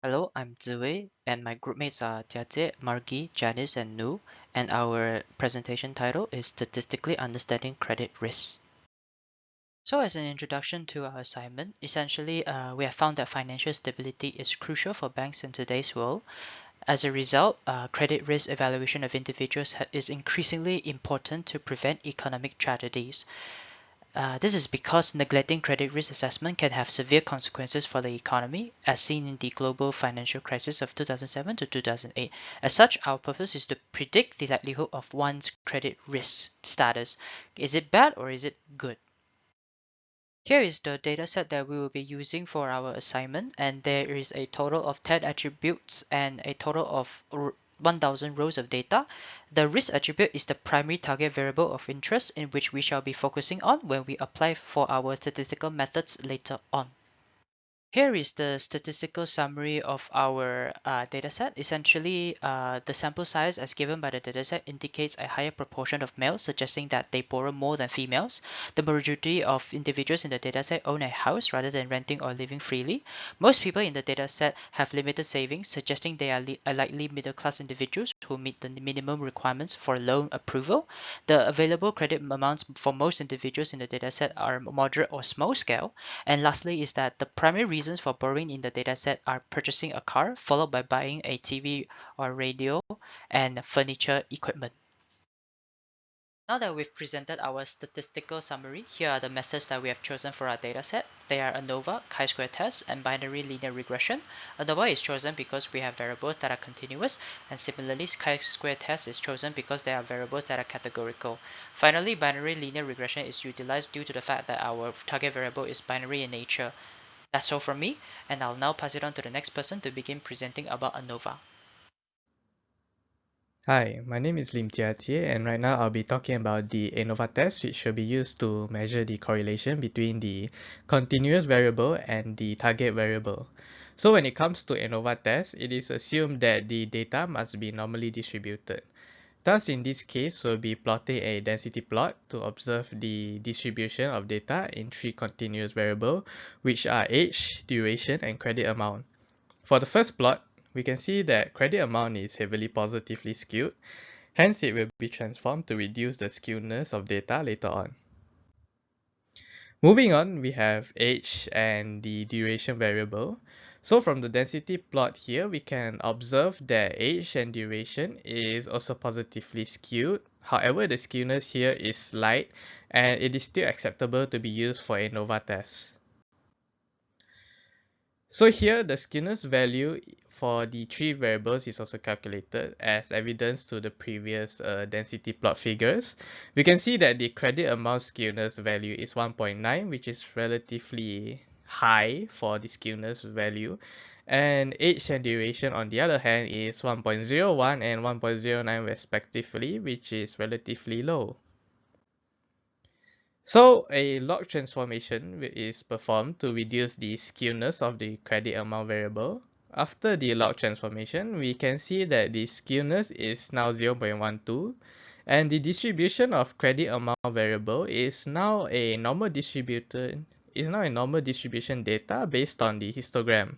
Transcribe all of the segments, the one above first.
Hello, I'm Zi Wei, and my groupmates are Jia Jie, Marggie, Janice, and Nuh, and our presentation title is Statistically Understanding Credit Risk. So as an introduction to our assignment, essentially we have found that financial stability is crucial for banks in today's world. As a result, credit risk evaluation of individuals is increasingly important to prevent economic tragedies. This is because neglecting credit risk assessment can have severe consequences for the economy, as seen in the global financial crisis of 2007 to 2008. As such, our purpose is to predict the likelihood of one's credit risk status. Is it bad or is it good? Here is the dataset that we will be using for our assignment, and there is a total of 10 attributes and a total of 1000 rows of data. The risk attribute is the primary target variable of interest in which we shall be focusing on when we apply for our statistical methods later on. Here is the statistical summary of our dataset. Essentially, the sample size as given by the dataset indicates a higher proportion of males, suggesting that they borrow more than females. The majority of individuals in the dataset own a house rather than renting or living freely. Most people in the dataset have limited savings, suggesting they are likely middle-class individuals who meet the minimum requirements for loan approval. The available credit amounts for most individuals in the dataset are moderate or small scale. And lastly is that the primary reasons for borrowing in the dataset are purchasing a car, followed by buying a TV or radio and furniture equipment. Now that we've presented our statistical summary, here are the methods that we have chosen for our dataset. They are ANOVA, chi-square test, and binary linear regression. ANOVA is chosen because we have variables that are continuous, and similarly, chi-square test is chosen because there are variables that are categorical. Finally, binary linear regression is utilized due to the fact that our target variable is binary in nature. That's all from me, and I'll now pass it on to the next person to begin presenting about ANOVA. Hi, my name is Lim Jia Jie, and right now I'll be talking about the ANOVA test, which should be used to measure the correlation between the continuous variable and the target variable. So when it comes to ANOVA test, it is assumed that the data must be normally distributed. Thus, in this case, we'll be plotting a density plot to observe the distribution of data in three continuous variables, which are age, duration, and credit amount. For the first plot, we can see that credit amount is heavily positively skewed, hence it will be transformed to reduce the skewness of data later on. Moving on, we have age and the duration variable. So from the density plot here, we can observe that age and duration is also positively skewed. However, the skewness here is slight and it is still acceptable to be used for ANOVA test. So here the skewness value for the three variables is also calculated as evidence to the previous density plot figures. We can see that the credit amount skewness value is 1.9, which is relatively high for the skewness value, and age and duration on the other hand is 1.01 and 1.09 respectively, which is relatively low. So a log transformation is performed to reduce the skewness of the credit amount variable. After the log transformation, we can see that the skewness is now 0.12 and the distribution of credit amount variable is now a normal distribution data based on the histogram.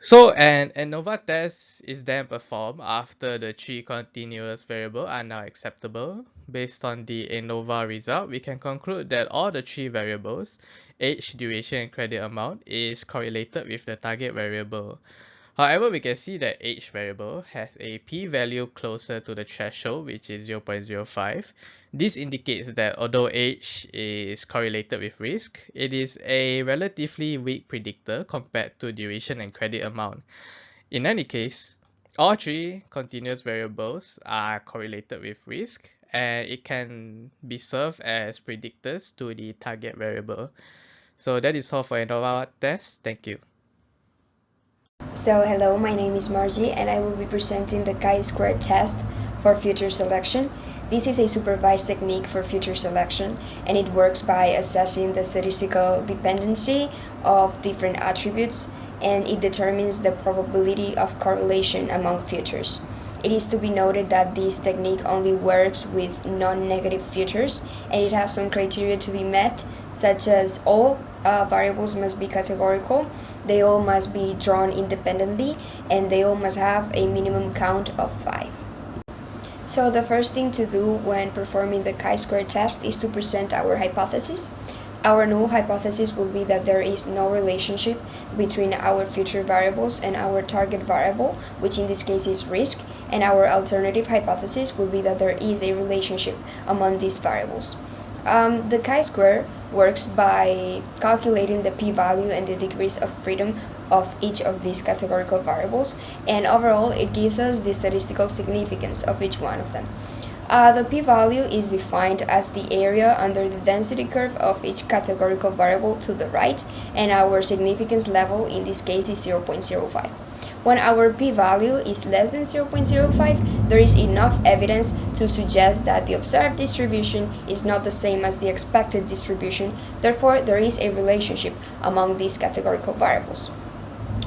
So an ANOVA test is then performed after the three continuous variables are now acceptable. Based on the ANOVA result, we can conclude that all the three variables, age, duration, and credit amount, is correlated with the target variable. However, we can see that age variable has a p-value closer to the threshold, which is 0.05. This indicates that although age is correlated with risk, it is a relatively weak predictor compared to duration and credit amount. In any case, all three continuous variables are correlated with risk, and it can be served as predictors to the target variable. So that is all for ANOVA test. Thank you. So hello, my name is Marggie and I will be presenting the chi-square test for future selection. This is a supervised technique for future selection and it works by assessing the statistical dependency of different attributes and it determines the probability of correlation among futures. It is to be noted that this technique only works with non-negative futures and it has some criteria to be met, such as all variables must be categorical They all must be drawn independently, and they all must have a minimum count of 5. So the first thing to do when performing the chi-square test is to present our hypothesis. Our null hypothesis will be that there is no relationship between our future variables and our target variable, which in this case is risk, and our alternative hypothesis will be that there is a relationship among these variables. The chi-square works by calculating the p-value and the degrees of freedom of each of these categorical variables, and overall it gives us the statistical significance of each one of them. The p-value is defined as the area under the density curve of each categorical variable to the right, and our significance level in this case is 0.05. When our p-value is less than 0.05, there is enough evidence to suggest that the observed distribution is not the same as the expected distribution, therefore there is a relationship among these categorical variables.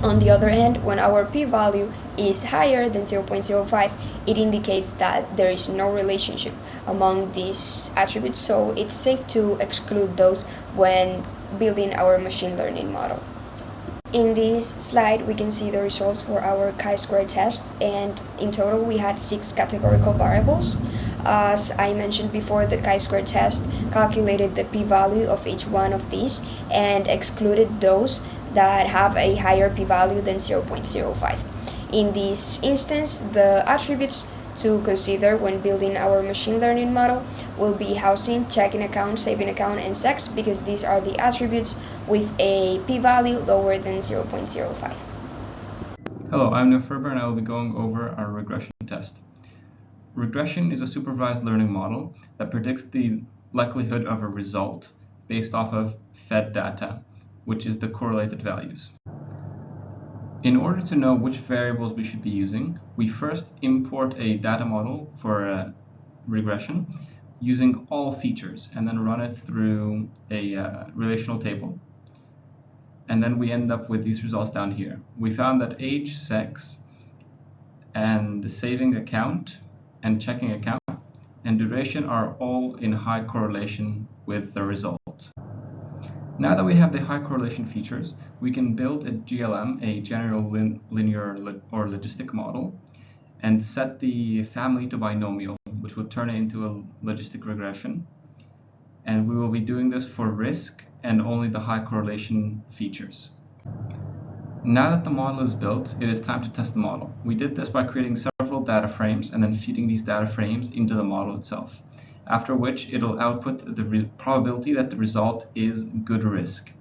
On the other hand, when our p-value is higher than 0.05, it indicates that there is no relationship among these attributes, so it's safe to exclude those when building our machine learning model. In this slide, we can see the results for our chi-square test, and in total we had 6 categorical variables. As I mentioned before, the chi-square test calculated the p-value of each one of these and excluded those that have a higher p-value than 0.05. In this instance, the attributes to consider when building our machine learning model will be housing, checking account, saving account, and sex, because these are the attributes with a p-value lower than 0.05. Hello, I'm Nuh Furber, and I will be going over our regression test. Regression is a supervised learning model that predicts the likelihood of a result based off of fed data, which is the correlated values. In order to know which variables we should be using, we first import a data model for regression using all features and then run it through a relational table. And then we end up with these results down here. We found that age, sex, and saving account and checking account and duration are all in high correlation with the result. Now that we have the high correlation features, we can build a GLM, a general linear or logistic model, and set the family to binomial, which will turn it into a logistic regression. And we will be doing this for risk and only the high correlation features. Now that the model is built, it is time to test the model. We did this by creating several data frames and then feeding these data frames into the model itself, after which it'll output the probability that the result is good risk.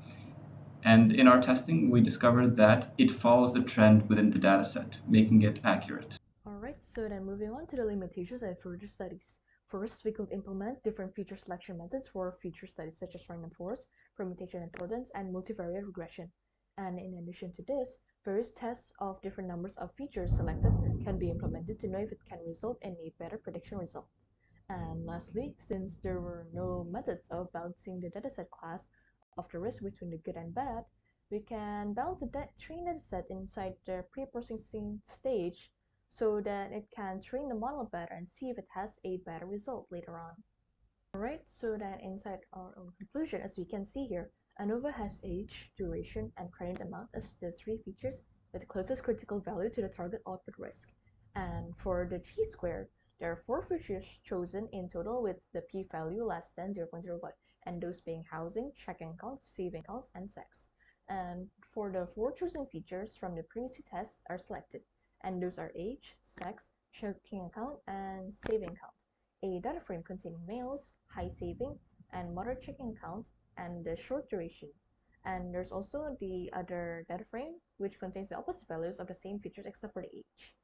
And in our testing, we discovered that it follows the trend within the dataset, making it accurate. Alright, so then moving on to the limitations and further studies. First, we could implement different feature selection methods for feature studies such as random forest, permutation accordance, and multivariate regression. And in addition to this, various tests of different numbers of features selected can be implemented to know if it can result in a better prediction result. And lastly, since there were no methods of balancing the dataset class of the risk between the good and bad, we can balance the trained dataset inside the pre-processing stage so that it can train the model better and see if it has a better result later on. Alright, so that inside our own conclusion, as we can see here, ANOVA has age, duration, and credit amount as the 3 features with the closest critical value to the target output risk. And for the chi-square, there are 4 features chosen in total with the p-value less than 0.05, and those being housing, checking accounts, saving accounts, and sex. And for the 4 chosen features from the previous tests are selected, and those are age, sex, checking account, and saving account. A data frame containing males, high saving, and moderate checking account, and the short duration. And there's also the other data frame, which contains the opposite values of the same features except for the age.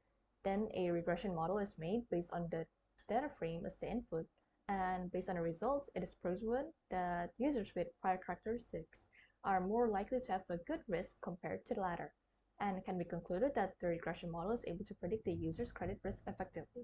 Then a regression model is made based on the data frame as the input, and based on the results, it is proven that users with prior characteristics are more likely to have a good risk compared to the latter, and it can be concluded that the regression model is able to predict the user's credit risk effectively.